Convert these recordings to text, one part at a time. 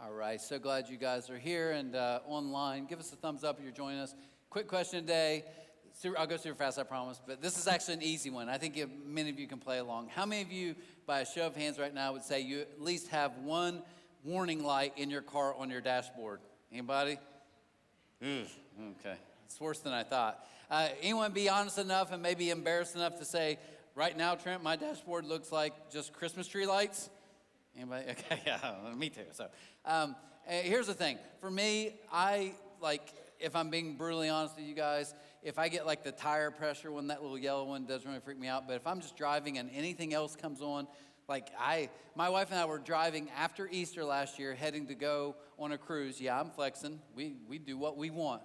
All right, so glad you guys are here and online. Give us a thumbs up if you're joining us. Quick question today. I'll go super fast, I promise, but this is actually an easy one. I think many of you can play along. How many of you, by a show of hands right now, would say you at least have one warning light in your car on your dashboard? Anybody? Okay, it's worse than I thought. Anyone be honest enough and maybe embarrassed enough to say, right now, Trent, my dashboard looks like just Christmas tree lights? Anybody? Okay, yeah, me too. So here's the thing. For me, if I'm being brutally honest with you guys, if I get like the tire pressure when that little yellow one doesn't really freak me out, but if I'm just driving and anything else comes on, my wife and I were driving after Easter last year, heading to go on a cruise. Yeah, I'm flexing. We do what we want.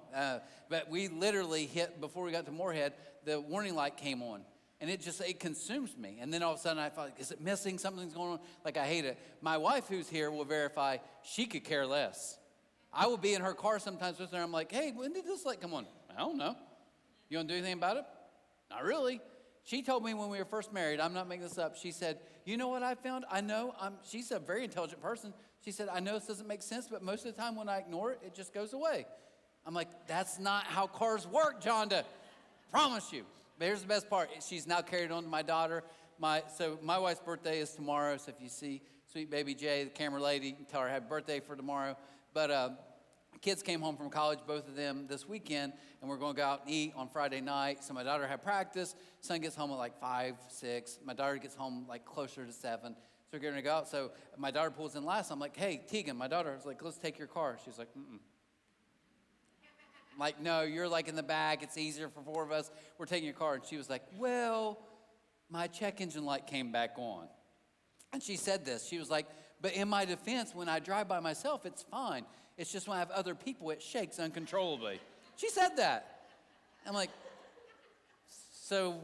But we literally hit, before we got to Moorhead, the warning light came on. And it consumes me. And then all of a sudden I thought, is it missing? Something's going on. I hate it. My wife, who's here, will verify she could care less. I will be in her car sometimes with her. I'm like, hey, when did this light come on? I don't know. You want to do anything about it? Not really. She told me when we were first married, I'm not making this up. She said, you know what I found? I know, she's a very intelligent person. She said, I know this doesn't make sense, but most of the time when I ignore it, it just goes away. I'm like, that's not how cars work, Jonda. Promise you. But here's the best part. She's now carried on to my daughter. So my wife's birthday is tomorrow. So if you see sweet baby Jay, the camera lady, you can tell her happy birthday for tomorrow. But kids came home from college, both of them this weekend, and we're going to go out and eat on Friday night. So my daughter had practice. Son gets home at 5, 6. My daughter gets home closer to 7. So we're going to go out. So my daughter pulls in last. I'm like, hey, Tegan, my daughter was like, let's take your car. She's like, mm-mm. I'm like, no, you're in the back. It's easier for 4 of us. We're taking your car. And she was like, well, my check engine light came back on. And she said this. She was like, but in my defense, when I drive by myself, it's fine. It's just when I have other people, it shakes uncontrollably. She said that. I'm like, so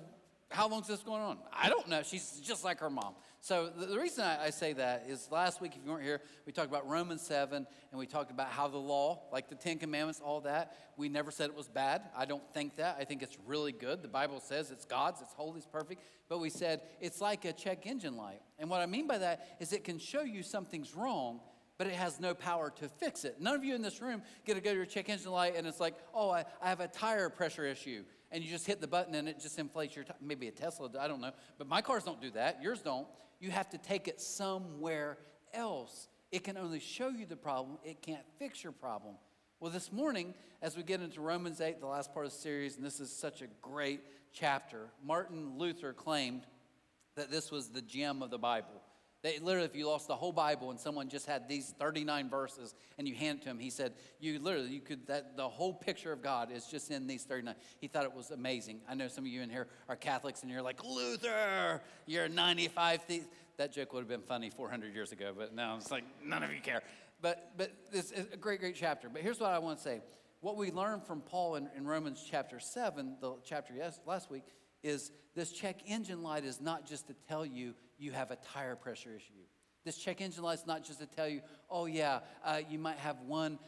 how long's this going on? I don't know. She's just like her mom. So the reason I say that is last week, if you weren't here, we talked about Romans 7, and we talked about how the law, like the 10 Commandments, all that, we never said it was bad. I don't think that. I think it's really good. The Bible says it's God's, it's holy, it's perfect. But we said it's like a check engine light. And what I mean by that is it can show you something's wrong, but it has no power to fix it. None of you in this room get to go to your check engine light and it's like, oh, I have a tire pressure issue. And you just hit the button and it just inflates your tire. Maybe a Tesla, I don't know. But my cars don't do that. Yours don't. You have to take it somewhere else. It can only show you the problem. It can't fix your problem. Well, this morning, as we get into Romans 8, the last part of the series, and this is such a great chapter, Martin Luther claimed that this was the gem of the Bible. That literally, if you lost the whole Bible and someone just had these 39 verses and you hand it to him, he said, the whole picture of God is just in these 39. He thought it was amazing. I know some of you in here are Catholics and you're like, Luther, you're 95. That joke would have been funny 400 years ago, but now it's like, none of you care. But it's a great, great chapter. But here's what I want to say. What we learned from Paul in Romans chapter 7, the chapter last week, is this check engine light is not just to tell you you have a tire pressure issue. This check engine light is not just to tell you, oh yeah, you might have one,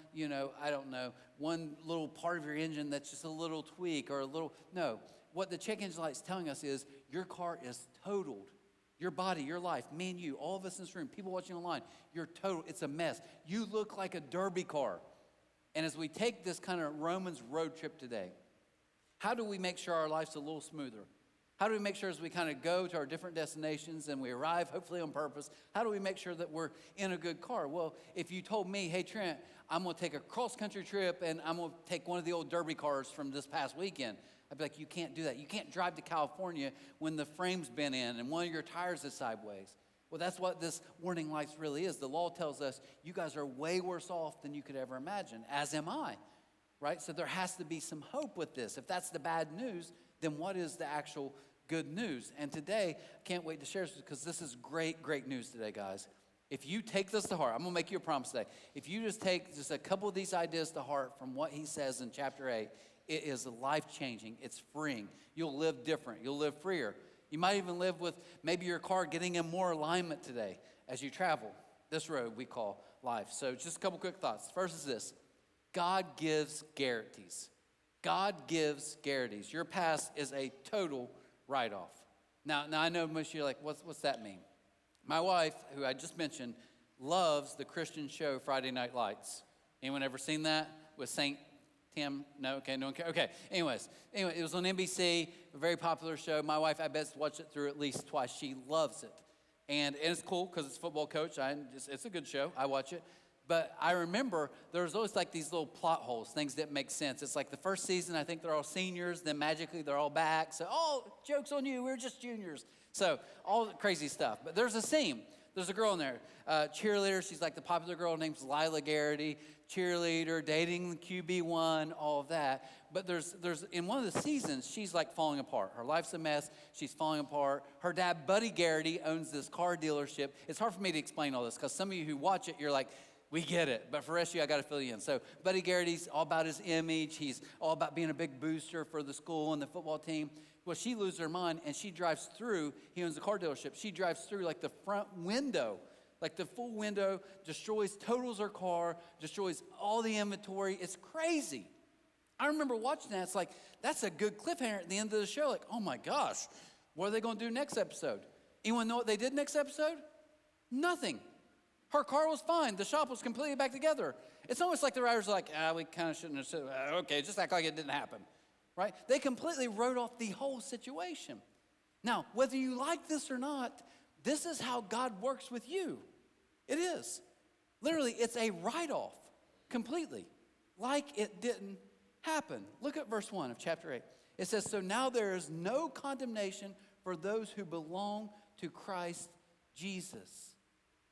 one little part of your engine that's just a little tweak or a little, no. What the check engine light is telling us is your car is totaled. Your body, your life, me and you, all of us in this room, people watching online, you're total, it's a mess. You look like a derby car. And as we take this kind of Romans road trip today, how do we make sure our life's a little smoother? How do we make sure as we kind of go to our different destinations and we arrive, hopefully on purpose, how do we make sure that we're in a good car? Well, if you told me, hey, Trent, I'm going to take a cross-country trip and I'm going to take one of the old derby cars from this past weekend, I'd be like, you can't do that. You can't drive to California when the frame's been in and one of your tires is sideways. Well, that's what this warning lights really is. The law tells us you guys are way worse off than you could ever imagine, as am I. Right? So there has to be some hope with this. If that's the bad news, then what is the actual good news? And today, I can't wait to share this because this is great, great news today, guys. If you take this to heart, I'm going to make you a promise today. If you just take just a couple of these ideas to heart from what he says in chapter 8, it is life-changing. It's freeing. You'll live different. You'll live freer. You might even live with maybe your car getting in more alignment today as you travel this road we call life. So just a couple quick thoughts. First is this. God gives guarantees. God gives guarantees. Your past is a total write-off. Now I know most of you are like, what's that mean? My wife, who I just mentioned, loves the Christian show Friday Night Lights. Anyone ever seen that with Saint Tim? No? Okay, no one cares. Okay, anyway, it was on NBC, a very popular show. My wife, I bet, watched it through at least twice. She loves it. And it's cool because it's football coach. It's a good show. I watch it. But I remember there was always like these little plot holes, things that make sense. It's like the first season, I think they're all seniors. Then magically they're all back. So, joke's on you. We're just juniors. So all the crazy stuff. But there's a scene. There's a girl in there, cheerleader. She's like the popular girl. Her name's Lila Garrity. Cheerleader, dating the QB1, all of that. But there's in one of the seasons, she's like falling apart. Her life's a mess. She's falling apart. Her dad, Buddy Garrity, owns this car dealership. It's hard for me to explain all this because some of you who watch it, you're like, we get it. But for the rest of you, I got to fill you in. So Buddy Garrity's all about his image. He's all about being a big booster for the school and the football team. Well, she loses her mind, and she drives through. He owns a car dealership. She drives through like the front window, like the full window, totals her car, destroys all the inventory. It's crazy. I remember watching that. It's like, that's a good cliffhanger at the end of the show. Like, oh my gosh, what are they going to do next episode? Anyone know what they did next episode? Nothing. Her car was fine. The shop was completely back together. It's almost like the writers are like, we kind of shouldn't have said, okay, just act like it didn't happen, right? They completely wrote off the whole situation. Now, whether you like this or not, this is how God works with you. It is. Literally, it's a write-off completely, like it didn't happen. Look at verse 1 of chapter 8. It says, so now there is no condemnation for those who belong to Christ Jesus.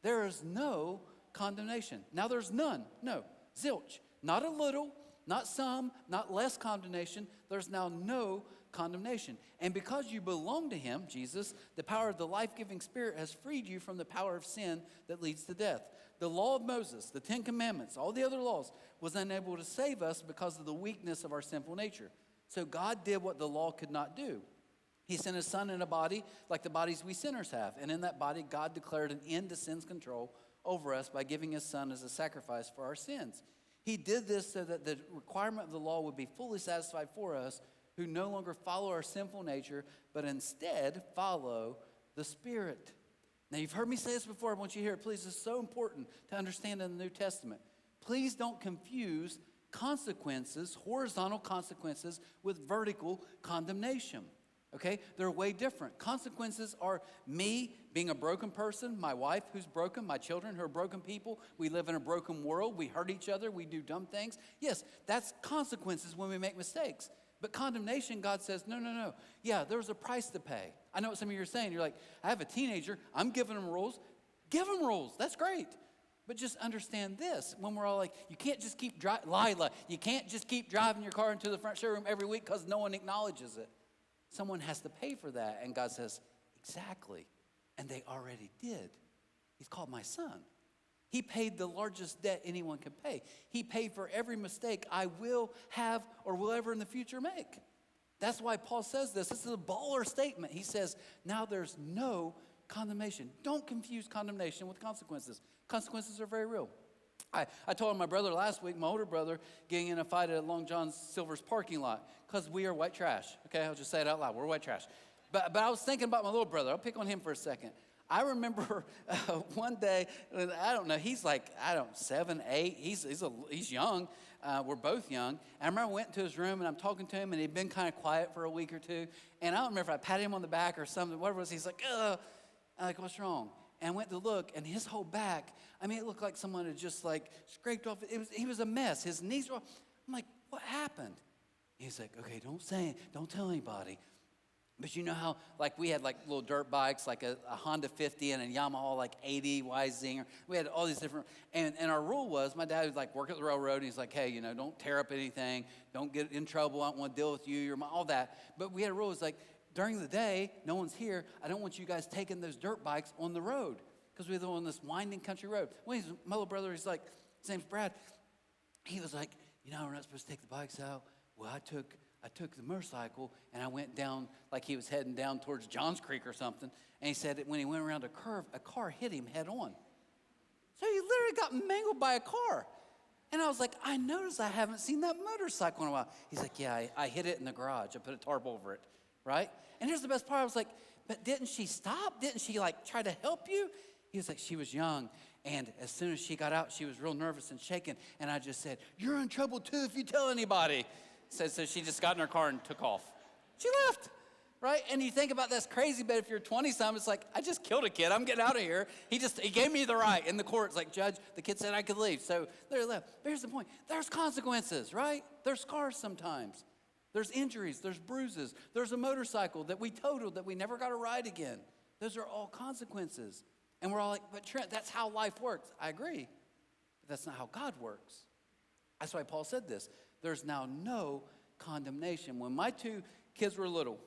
There is no condemnation. Now there's none. No, zilch. Not a little, not some, not less condemnation. There's now no condemnation. And because you belong to him, Jesus, the power of the life-giving Spirit has freed you from the power of sin that leads to death. The law of Moses, the 10 Commandments, all the other laws was unable to save us because of the weakness of our sinful nature. So God did what the law could not do. He sent his son in a body like the bodies we sinners have. And in that body, God declared an end to sin's control over us by giving his son as a sacrifice for our sins. He did this so that the requirement of the law would be fully satisfied for us who no longer follow our sinful nature, but instead follow the Spirit. Now, you've heard me say this before. I want you to hear it. Please, it's so important to understand in the New Testament. Please don't confuse consequences, horizontal consequences, with vertical condemnation. Okay? They're way different. Consequences are me being a broken person, my wife who's broken, my children who are broken people. We live in a broken world. We hurt each other. We do dumb things. Yes, that's consequences when we make mistakes. But condemnation, God says, no. Yeah, there's a price to pay. I know what some of you are saying. You're like, I have a teenager. I'm giving them rules. Give them rules. That's great. But just understand this. When we're all like, you can't just keep driving, Lila, you can't just keep driving your car into the front showroom every week because no one acknowledges it. Someone has to pay for that. And God says, exactly. And they already did. He's called my son. He paid the largest debt anyone could pay. He paid for every mistake I will have or will ever in the future make. That's why Paul says this. This is a baller statement. He says, now there's no condemnation. Don't confuse condemnation with consequences. Consequences are very real. I told my brother last week, my older brother, getting in a fight at Long John Silver's parking lot because we are white trash. Okay, I'll just say it out loud. We're white trash. But I was thinking about my little brother. I'll pick on him for a second. I remember one day, I don't know, he's like, 7, 8. He's young. We're both young. And I remember I went into his room and I'm talking to him and he'd been kind of quiet for a week or two. And I don't remember if I patted him on the back or something, whatever it was. He's like, ugh. I'm like, what's wrong? And I went to look, and his whole back, it looked like someone had just like scraped off. He was a mess. His knees were off. I'm like, what happened? He's like, okay, don't tell anybody. But you know how, like, we had like little dirt bikes, like a Honda 50 and a Yamaha like 80 YZinger. We had all these different, and our rule was, my dad would like work at the railroad, and he's like, hey, don't tear up anything, don't get in trouble, I don't want to deal with you, all that. But we had a rule, it's like, during the day, no one's here. I don't want you guys taking those dirt bikes on the road because we live on this winding country road. When my little brother, he's like, his name's Brad. He was like, we're not supposed to take the bikes out. Well, I took the motorcycle and I went down like he was heading down towards Johns Creek or something. And he said that when he went around a curve, a car hit him head on. So he literally got mangled by a car. And I was like, I noticed I haven't seen that motorcycle in a while. He's like, yeah, I hit it in the garage. I put a tarp over it. Right? And here's the best part. I was like, but didn't she stop? Didn't she like try to help you? He was like, she was young, and as soon as she got out, she was real nervous and shaking, and I just said, you're in trouble too if you tell anybody. So she just got in her car and took off. She left, right? And you think about that's crazy, but if you're 20-something, it's like, I just killed a kid. I'm getting out of here. He gave me the right. In the court's like, Judge, the kid said I could leave. So they left. But here's the point. There's consequences, right? There's scars sometimes. There's injuries. There's bruises. There's a motorcycle that we totaled that we never got to ride again. Those are all consequences. And we're all like, but Trent, that's how life works. I agree. But that's not how God works. That's why Paul said this. There's now no condemnation. When my two kids were little,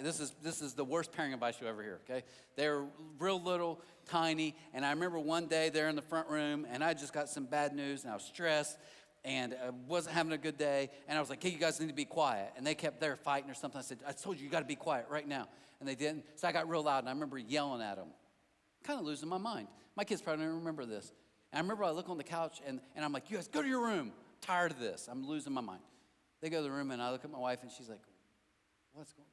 this is the worst parenting advice you'll ever hear, okay? They were real little, tiny, and I remember one day they're in the front room, and I just got some bad news, and I was stressed, and I wasn't having a good day, and I was like, hey, you guys need to be quiet. And they kept there fighting or something. I said, I told you got to be quiet right now. And they didn't, so I got real loud, and I remember yelling at them, kind of losing my mind. My kids probably don't remember this. And I remember I look on the couch, and I'm like, you guys, go to your room. I'm tired of this. I'm losing my mind. They go to the room, and I look at my wife, and she's like,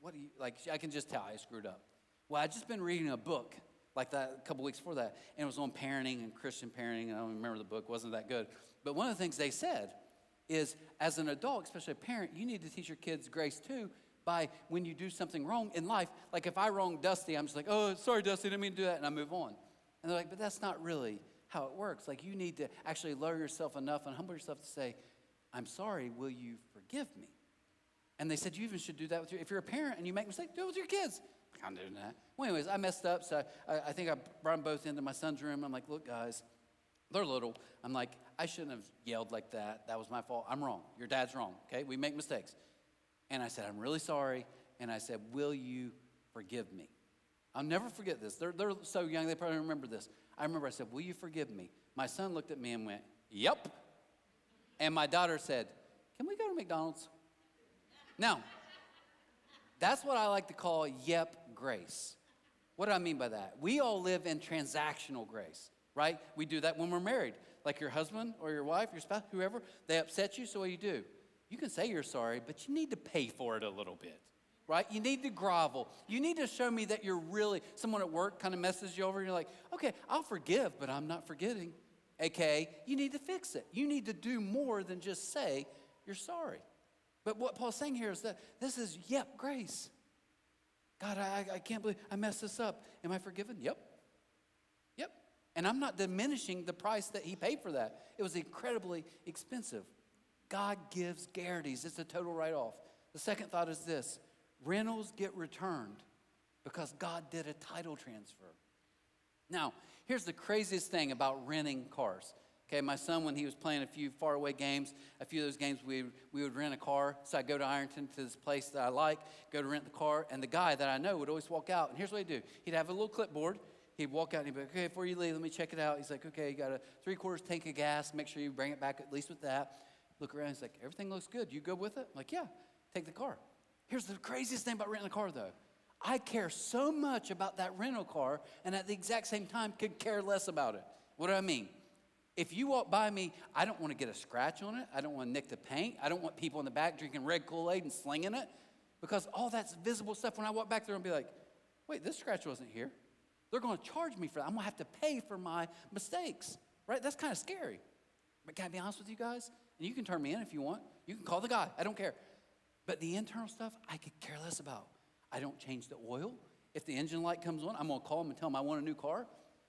what do you, like, I can just tell I screwed up. Well, I'd just been reading a book like that a couple weeks before that, and it was on parenting and Christian parenting, and I don't remember the book, wasn't that good. But one of the things they said is, as an adult, especially a parent, you need to teach your kids grace too by when you do something wrong in life. Like if I wrong Dusty, I'm just like, oh, sorry, Dusty, didn't mean to do that, and I move on. And they're like, but that's not really how it works. Like you need to actually lower yourself enough and humble yourself to say, I'm sorry, will you forgive me? And they said, you even should do that if you're a parent and you make mistakes, do it with your kids. I'm doing that. Well, anyways, I messed up, so I think I brought them both into my son's room. I'm like, look, guys, they're little. I'm like, I shouldn't have yelled like that. That was my fault. I'm wrong. Your dad's wrong, okay? We make mistakes. And I said, I'm really sorry. And I said, will you forgive me? I'll never forget this. They're so young, they probably don't remember this. I remember I said, will you forgive me? My son looked at me and went, yep. And my daughter said, can we go to McDonald's? Now, that's what I like to call yep grace. What do I mean by that? We all live in transactional grace, right? We do that when we're married. Like your husband or your wife, your spouse, whoever, they upset you, so what do? You can say you're sorry, but you need to pay for it a little bit, right? You need to grovel. You need to show me that you're really, someone at work kind of messes you over, and you're like, okay, I'll forgive, but I'm not forgetting. AKA, you need to fix it. You need to do more than just say you're sorry. But what Paul's saying here is that this is, yep, grace. God, I can't believe I messed this up. Am I forgiven? Yep. Yep. And I'm not diminishing the price that he paid for that. It was incredibly expensive. God gives guarantees. It's a total write-off. The second thought is this. Rentals get returned because God did a title transfer. Now, here's the craziest thing about renting cars. Okay, my son, when he was playing a few faraway games, a few of those games, we would rent a car. So I'd go to Ironton to this place that I like, go to rent the car, and the guy that I know would always walk out. And here's what he'd do. He'd have a little clipboard. He'd walk out and he'd be like, okay, before you leave, let me check it out. He's like, okay, you got a 3/4 tank of gas. Make sure you bring it back at least with that. Look around. He's like, everything looks good. You go with it? I'm like, yeah, take the car. Here's the craziest thing about renting a car, though. I care so much about that rental car, and at the exact same time could care less about it. What do I mean? If you walk by me, I don't want to get a scratch on it. I don't want to nick the paint. I don't want people in the back drinking red Kool-Aid and slinging it, because all that's visible stuff. When I walk back there and be like, wait, this scratch wasn't here. They're going to charge me for that. I'm going to have to pay for my mistakes, right? That's kind of scary. But can I be honest with you guys? And you can turn me in if you want. You can call the guy. I don't care. But the internal stuff, I could care less about. I don't change the oil. If the engine light comes on, I'm going to call them and tell them I want a new car.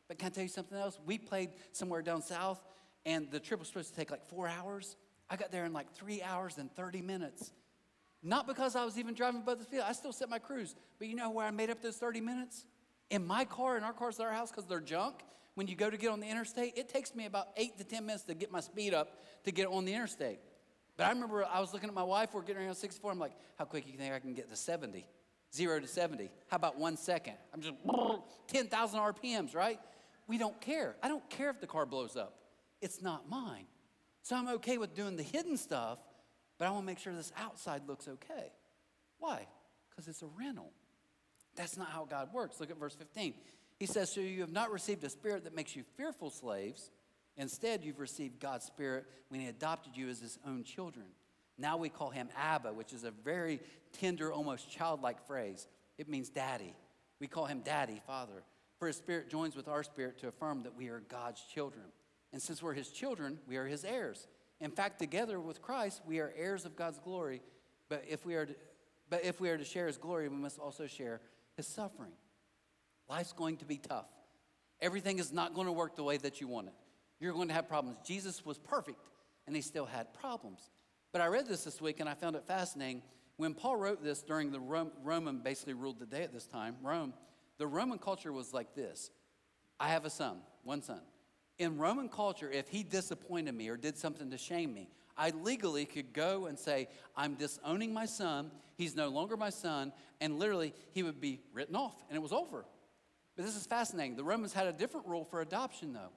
But can I tell you something else? We played somewhere down south, and the trip was supposed to take like 4 hours. I got there in like 3 hours and 30 minutes. Not because I was even driving above the speed. I still set my cruise. But you know where I made up those 30 minutes? In my car, in our cars at our house, because they're junk. When you go to get on the interstate, it takes me about 8 to 10 minutes to get my speed up to get on the interstate. But I remember I was looking at my wife. We're getting around 64. I'm like, how quick you think I can get to 70? 0 to 70. How about 1 second? I'm just 10,000 RPMs, right? We don't care. I don't care if the car blows up. It's not mine. So I'm okay with doing the hidden stuff, but I want to make sure this outside looks okay. Why? Because it's a rental. That's not how God works. Look at verse 15. He says, so you have not received a spirit that makes you fearful slaves. Instead, you've received God's Spirit when he adopted you as his own children. Now we call him Abba, which is a very tender, almost childlike phrase. It means daddy. We call him daddy, father. For his Spirit joins with our spirit to affirm that we are God's children. And since we're his children, we are his heirs. In fact, together with Christ, we are heirs of God's glory. But if we are to share his glory, we must also share his suffering. Life's going to be tough. Everything is not going to work the way that you want it. You're going to have problems. Jesus was perfect, and he still had problems. But I read this week, and I found it fascinating. When Paul wrote this during the Roman basically ruled the day at this time, Rome, the Roman culture was like this. I have a son, one son. In Roman culture, if he disappointed me or did something to shame me, I legally could go and say, I'm disowning my son. He's no longer my son. And literally, he would be written off, and it was over. But this is fascinating. The Romans had a different rule for adoption, though.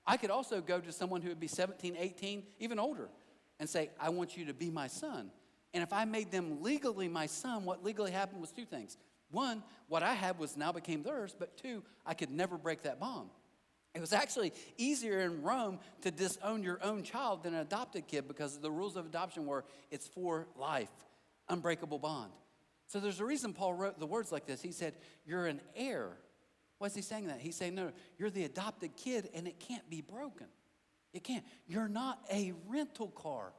I could also go to someone who would be 17, 18, even older, and say, I want you to be my son. And if I made them legally my son, what legally happened was two things. One, what I had was now became theirs, but two, I could never break that bond. It was actually easier in Rome to disown your own child than an adopted kid because the rules of adoption were it's for life, unbreakable bond. So there's a reason Paul wrote the words like this. He said, you're an heir. Why is he saying that? He's saying, no, you're the adopted kid and it can't be broken. It can't. You're not a rental car.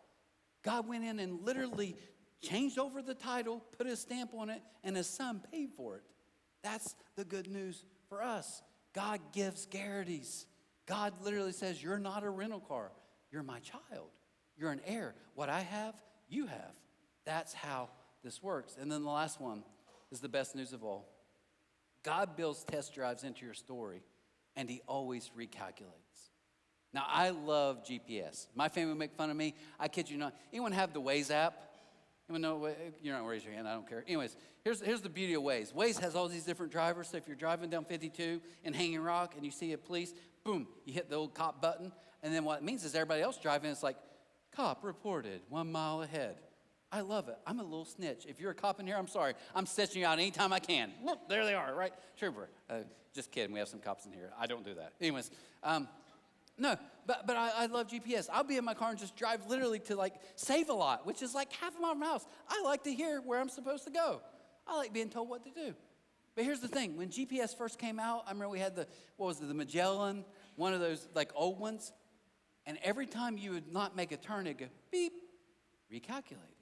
God went in and literally changed over the title, put his stamp on it, and his son paid for it. That's the good news for us. God gives guarantees. God literally says, you're not a rental car. You're my child. You're an heir. What I have, you have. That's how this works. And then the last one is the best news of all. God builds test drives into your story, and he always recalculates. Now, I love GPS. My family make fun of me. I kid you not. Anyone have the Waze app? Anyone know? You're not raising your hand. I don't care. Anyways, here's the beauty of Waze. Waze has all these different drivers. So if you're driving down 52 in Hanging Rock and you see a police, boom, you hit the old cop button. And then what it means is everybody else driving, it's like, cop reported 1 mile ahead. I love it. I'm a little snitch. If you're a cop in here, I'm sorry. I'm snitching you out anytime I can. Look, there they are, right? Trooper. Just kidding. We have some cops in here. I don't do that. Anyways, no, but I love GPS. I'll be in my car and just drive literally to like save a lot, which is like half a mile from my house. I like to hear where I'm supposed to go. I like being told what to do. But here's the thing. When GPS first came out, I remember we had the Magellan, one of those like old ones. And every time you would not make a turn, it'd go beep, recalculating.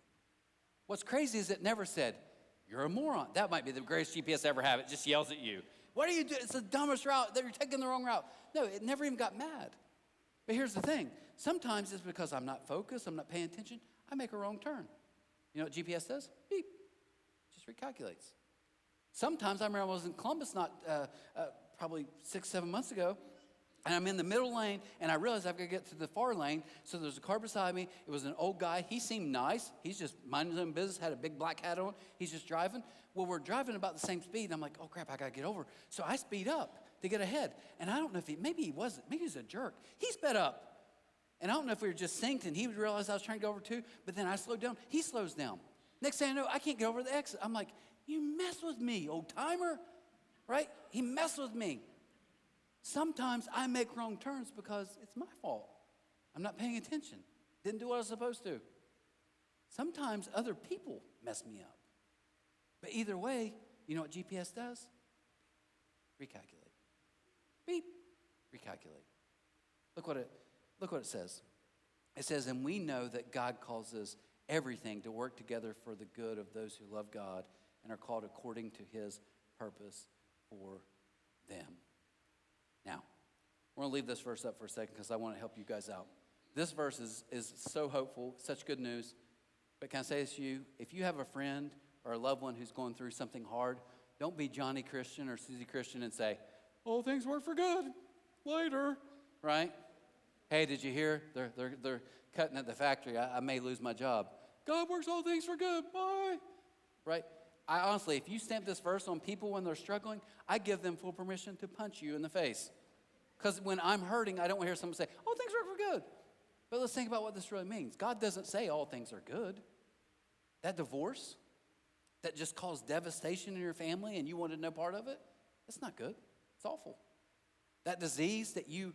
What's crazy is it never said, you're a moron. That might be the greatest GPS ever have. It just yells at you. What are you doing? It's the dumbest route. That you're taking the wrong route. No, it never even got mad. But here's the thing. Sometimes it's because I'm not focused, I'm not paying attention, I make a wrong turn. You know what GPS does? Beep. Just recalculates. Sometimes I remember I was in Columbus probably 6-7 months ago, and I'm in the middle lane, and I realized I've got to get to the far lane, so there's a car beside me. It was an old guy. He seemed nice. He's just minding his own business, had a big black hat on. He's just driving. Well, we're driving about the same speed, and I'm like, oh, crap, I got to get over. So I speed up to get ahead. And I don't know if maybe he wasn't. Maybe he's a jerk. He sped up. And I don't know if we were just synced, and he would realize I was trying to go over too, but then I slowed down. He slows down. Next thing I know, I can't get over the exit. I'm like, you mess with me, old timer, right? He messed with me. Sometimes I make wrong turns because it's my fault. I'm not paying attention. Didn't do what I was supposed to. Sometimes other people mess me up. But either way, you know what GPS does? Recalculate. Beep. Recalculate. Look what it says. It says, and we know that God causes everything to work together for the good of those who love God and are called according to his purpose for them. Now, we're going to leave this verse up for a second because I want to help you guys out. This verse is so hopeful, such good news. But can I say this to you? If you have a friend or a loved one who's going through something hard, don't be Johnny Christian or Susie Christian and say, all things work for good. Later. Right? Hey, did you hear? They're cutting at the factory. I may lose my job. God works all things for good. Bye. Right? I honestly, if you stamp this verse on people when they're struggling, I give them full permission to punch you in the face. Because when I'm hurting, I don't want to hear someone say, all things work for good. But let's think about what this really means. God doesn't say all things are good. That divorce that just caused devastation in your family and you wanted no part of it, that's not good. It's awful. That disease that you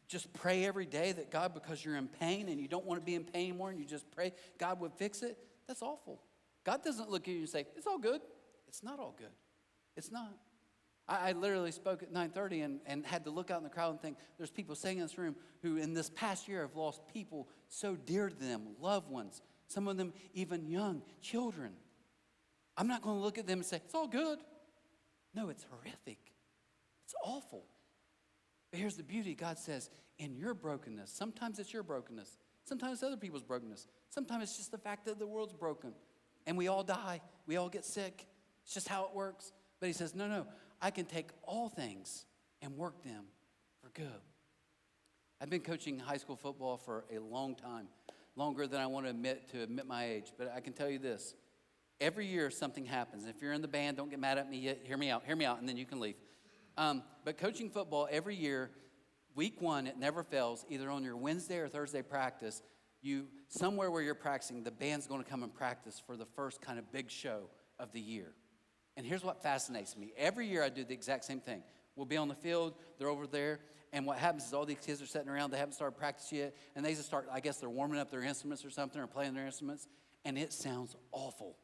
just pray every day that God, because you're in pain and you don't want to be in pain anymore and you just pray God would fix it, that's awful. God doesn't look at you and say, it's all good. It's not all good. It's not. I literally spoke at 9:30 and had to look out in the crowd and think, there's people sitting in this room who in this past year have lost people so dear to them, loved ones, some of them even young children. I'm not going to look at them and say, it's all good. No, it's horrific. It's awful. But here's the beauty. God says, in your brokenness, sometimes it's your brokenness. Sometimes it's other people's brokenness. Sometimes it's just the fact that the world's broken. And we all die. We all get sick. It's just how it works. But he says, no, I can take all things and work them for good. I've been coaching high school football for a long time, longer than I want to admit my age. But I can tell you this. Every year something happens. If you're in the band, don't get mad at me yet. Hear me out, and then you can leave. But coaching football every year, week one, it never fails, either on your Wednesday or Thursday practice, somewhere where you're practicing, the band's going to come and practice for the first kind of big show of the year. And here's what fascinates me. Every year I do the exact same thing. We'll be on the field, they're over there, and what happens is all these kids are sitting around, they haven't started practice yet, and they just start, I guess they're warming up their instruments or something, or playing their instruments, and it sounds awful.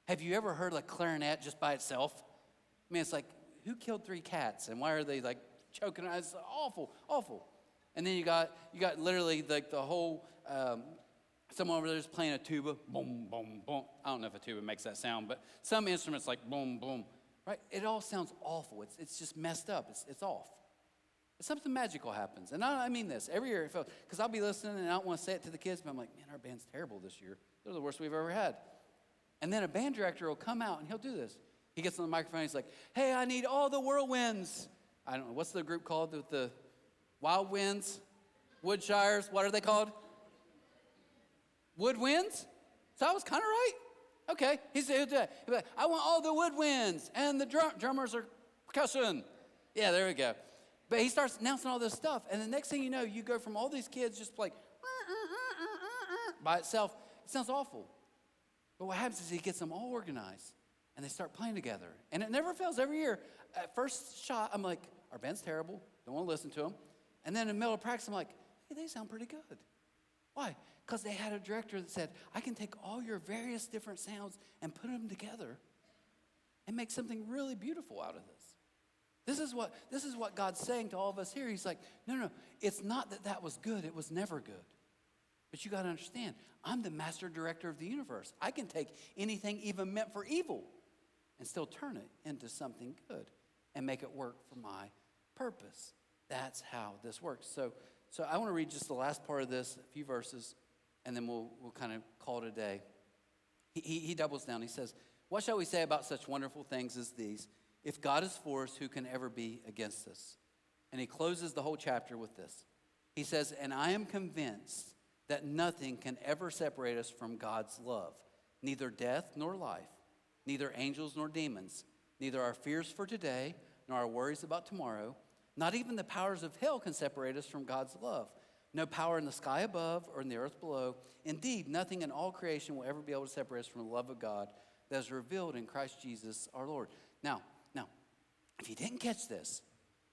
Have you ever heard a clarinet just by itself? I mean, it's like, who killed 3 cats, and why are they like choking? It's awful, awful. And then you got literally like the whole, someone over there is playing a tuba, boom, boom, boom. I don't know if a tuba makes that sound, but some instruments like boom, boom, right? It all sounds awful. It's just messed up. It's off. But something magical happens. And I mean this, every year it feels, because I'll be listening and I don't want to say it to the kids, but I'm like, man, our band's terrible this year. They're the worst we've ever had. And then a band director will come out and he'll do this. He gets on the microphone, he's like, hey, I need all the whirlwinds. I don't know, what's the group called with the wild winds? Woodshires, what are they called? Woodwinds? So I was kind of right. Okay, he'll do that. He'll be like, I want all the woodwinds, and the drummers are percussion. Yeah, there we go. But he starts announcing all this stuff, and the next thing you know, you go from all these kids just like by itself. It sounds awful. But what happens is he gets them all organized, and they start playing together. And it never fails every year. At first shot, I'm like, our band's terrible. Don't want to listen to them. And then in the middle of practice, I'm like, hey, they sound pretty good. Why? Because they had a director that said, I can take all your various different sounds and put them together and make something really beautiful out of this. This is what God's saying to all of us here. He's like, no, it's not that was good. It was never good. But you got to understand, I'm the master director of the universe. I can take anything even meant for evil and still turn it into something good and make it work for my purpose. That's how this works. So I want to read just the last part of this, a few verses, and then we'll kind of call it a day. He doubles down. He says, what shall we say about such wonderful things as these? If God is for us, who can ever be against us? And he closes the whole chapter with this. He says, and I am convinced that nothing can ever separate us from God's love, neither death nor life, neither angels nor demons, neither our fears for today nor our worries about tomorrow. Not even the powers of hell can separate us from God's love. No power in the sky above or in the earth below. Indeed, nothing in all creation will ever be able to separate us from the love of God that is revealed in Christ Jesus our Lord. Now, if you didn't catch this,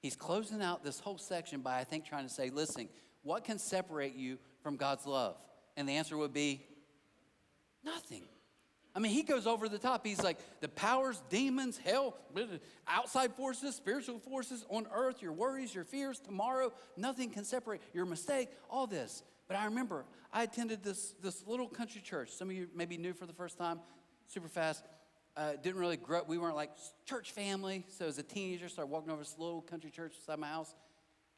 he's closing out this whole section by, I think, trying to say, listen, what can separate you from God's love? And the answer would be nothing. I mean, he goes over the top. He's like, the powers, demons, hell, outside forces, spiritual forces on earth, your worries, your fears, tomorrow, nothing can separate your mistake, all this. But I remember I attended this little country church. Some of you may be new for the first time, super fast. Didn't really grow up. We weren't like church family. So as a teenager, started walking over this little country church beside my house.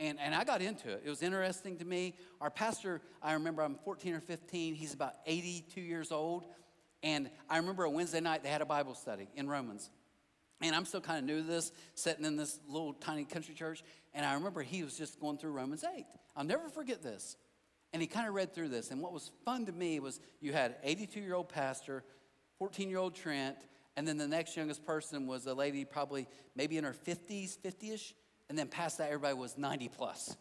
And I got into it. It was interesting to me. Our pastor, I remember I'm 14 or 15. He's about 82 years old. And I remember a Wednesday night they had a Bible study in Romans. And I'm still kind of new to this, sitting in this little tiny country church. And I remember he was just going through Romans 8. I'll never forget this. And he kind of read through this. And what was fun to me was you had 82-year-old pastor, 14-year-old Trent, and then the next youngest person was a lady probably maybe in her 50s, 50-ish. And then past that, everybody was 90 plus.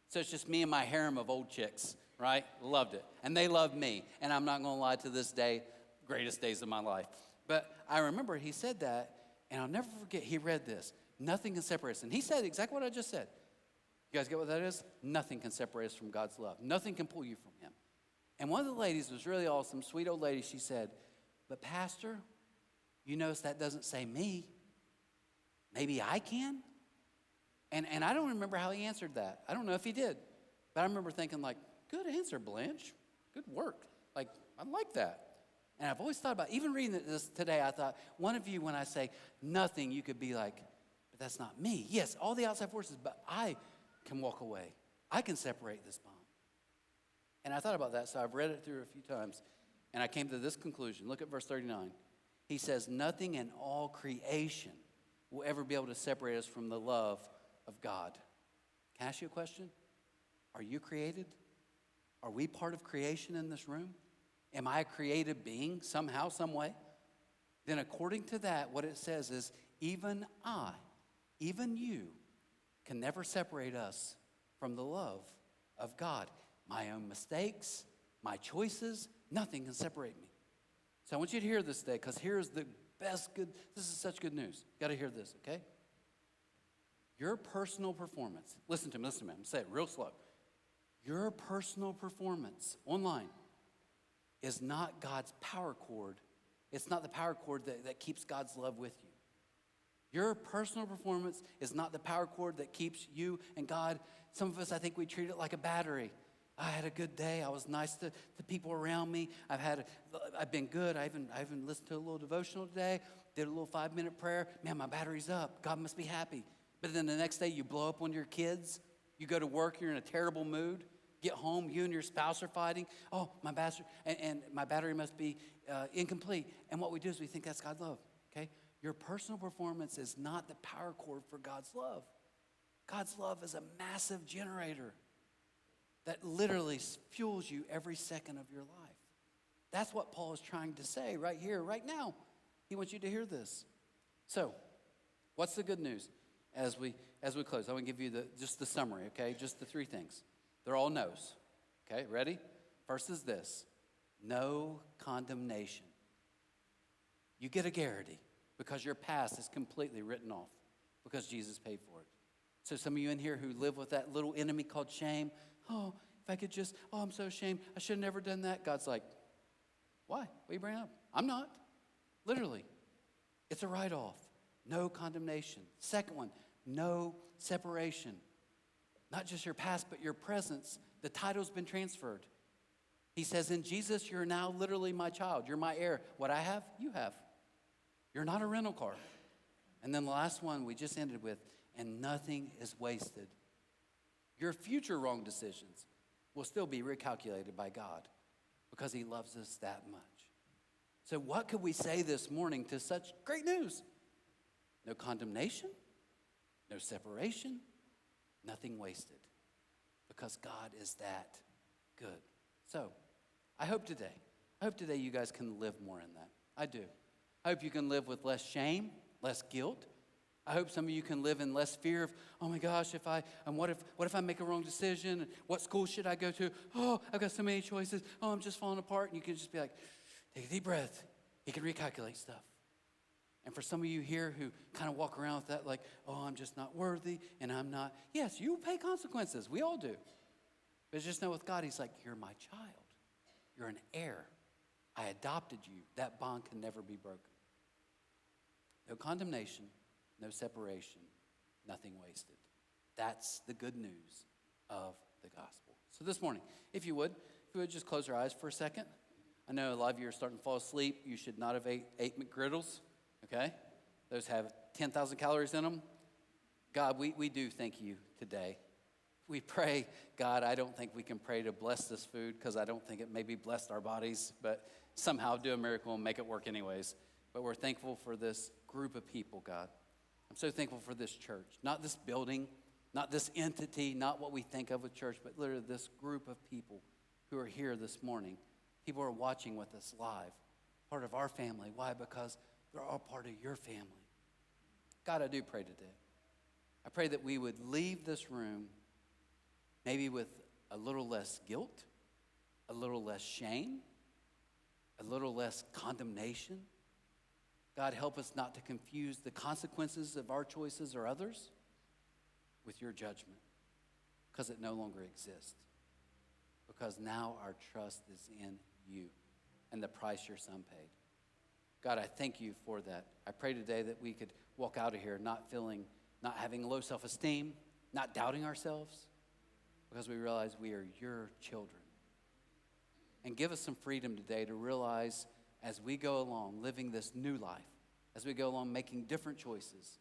So it's just me and my harem of old chicks, right? Loved it. And they loved me. And I'm not going to lie, to this day, greatest days of my life. But I remember he said that, and I'll never forget, he read this. Nothing can separate us. And he said exactly what I just said. You guys get what that is? Nothing can separate us from God's love. Nothing can pull you from him. And one of the ladies was really awesome, sweet old lady. She said, but Pastor, you notice that doesn't say me. maybe I can? And I don't remember how he answered that. I don't know if he did. But I remember thinking like, good answer, Blanche. Good work. Like, I like that. And I've always thought about, even reading this today, I thought, one of you, when I say nothing, you could be like, but that's not me. Yes, all the outside forces, but I can walk away. I can separate this bond. And I thought about that, so I've read it through a few times, and I came to this conclusion. Look at verse 39. He says, nothing in all creation will ever be able to separate us from the love of God. Can I ask you a question? Are you created? Are we part of creation in this room? Am I a created being somehow, some way? Then according to that, what it says is, even I, even you, can never separate us from the love of God. My own mistakes, my choices, nothing can separate me. So I want you to hear this today, because here's the best good, this is such good news. You got to hear this, okay? Your personal performance, listen to me, I'm going to say it real slow. Your personal performance online is not God's power cord. It's not the power cord that keeps God's love with you. Your personal performance is not the power cord that keeps you and God. Some of us, I think we treat it like a battery. I had a good day. I was nice to people around me. I've been good. I even listened to a little devotional today, did a little 5-minute prayer. Man, my battery's up. God must be happy. But then the next day you blow up on your kids. You go to work, you're in a terrible mood. Get home, you and your spouse are fighting. Oh, my battery must be incomplete. And what we do is we think that's God's love, okay? Your personal performance is not the power cord for God's love. God's love is a massive generator that literally fuels you every second of your life. That's what Paul is trying to say right here, right now. He wants you to hear this. So, what's the good news as we close? I want to give you just the summary, okay? Just the 3 things. They're all no's. Okay, ready? First is this: no condemnation. You get a guarantee because your past is completely written off because Jesus paid for it. So some of you in here who live with that little enemy called shame, oh, if I could just, oh, I'm so ashamed. I should have never done that. God's like, why? What are you bringing up? I'm not. Literally. It's a write-off. No condemnation. Second one, no separation. Not just your past, but your presence. The title's been transferred. He says, in Jesus, you're now literally my child. You're my heir. What I have, you have. You're not a rental car. And then the last one we just ended with, and nothing is wasted. Your future wrong decisions will still be recalculated by God because he loves us that much. So what could we say this morning to such great news? No condemnation, no separation, nothing wasted, because God is that good. So, I hope today you guys can live more in that. I do. I hope you can live with less shame, less guilt. I hope some of you can live in less fear of, oh my gosh, what if I make a wrong decision? What school should I go to? Oh, I've got so many choices. Oh, I'm just falling apart. And you can just be like, take a deep breath. He can recalculate stuff. And for some of you here who kind of walk around with that like, oh, I'm just not worthy and I'm not. Yes, you will pay consequences. We all do. But just know with God, he's like, you're my child. You're an heir. I adopted you. That bond can never be broken. No condemnation, no separation, nothing wasted. That's the good news of the gospel. So this morning, if you would just close your eyes for a second. I know a lot of you are starting to fall asleep. You should not have ate McGriddles. Okay? Those have 10,000 calories in them. God, we do thank you today. We pray, God, I don't think we can pray to bless this food because I don't think it maybe blessed our bodies, but somehow do a miracle and make it work anyways. But we're thankful for this group of people, God. I'm so thankful for this church. Not this building, not this entity, not what we think of with church, but literally this group of people who are here this morning. People who are watching with us live, part of our family. Why? Because they're all part of your family. God, I do pray today. I pray that we would leave this room maybe with a little less guilt, a little less shame, a little less condemnation. God, help us not to confuse the consequences of our choices or others with your judgment, because it no longer exists. Because now our trust is in you and the price your son paid. God, I thank you for that. I pray today that we could walk out of here not having low self-esteem, not doubting ourselves, because we realize we are your children. And give us some freedom today to realize as we go along living this new life, as we go along making different choices,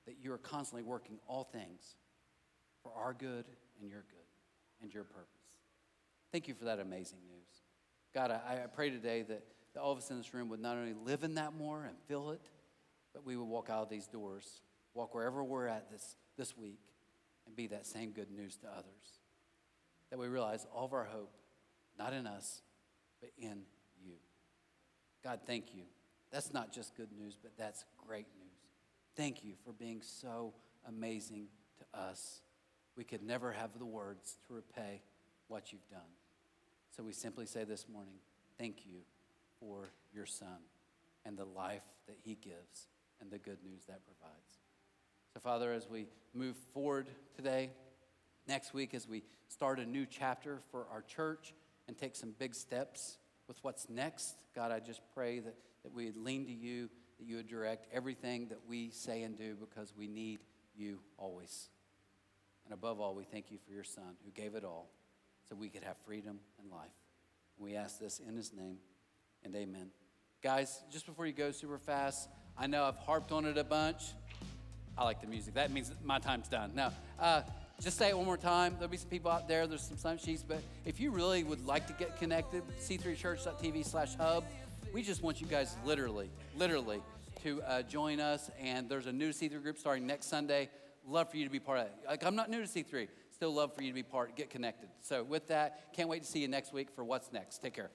that you are constantly working all things for our good and your purpose. Thank you for that amazing news. God, I pray today that all of us in this room would not only live in that more and feel it, but we would walk out of these doors, walk wherever we're at this week, and be that same good news to others. That we realize all of our hope, not in us, but in you. God, thank you. That's not just good news, but that's great news. Thank you for being so amazing to us. We could never have the words to repay what you've done. So we simply say this morning, thank you for your Son and the life that he gives and the good news that provides. So, Father, as we move forward today, next week as we start a new chapter for our church and take some big steps with what's next, God, I just pray that we would lean to you, that you would direct everything that we say and do because we need you always. And above all, we thank you for your Son who gave it all so we could have freedom and life. We ask this in his name, and amen. Guys, just before you go super fast, I know I've harped on it a bunch. I like the music. That means my time's done. Now, just say it one more time. There'll be some people out there. There's some sign sheets. But if you really would like to get connected, c3church.tv/hub. We just want you guys literally to join us. And there's a new C3 group starting next Sunday. Love for you to be part of it. Like, I'm not new to C3. Still love for you to be part, get connected. So with that, can't wait to see you next week for What's Next. Take care.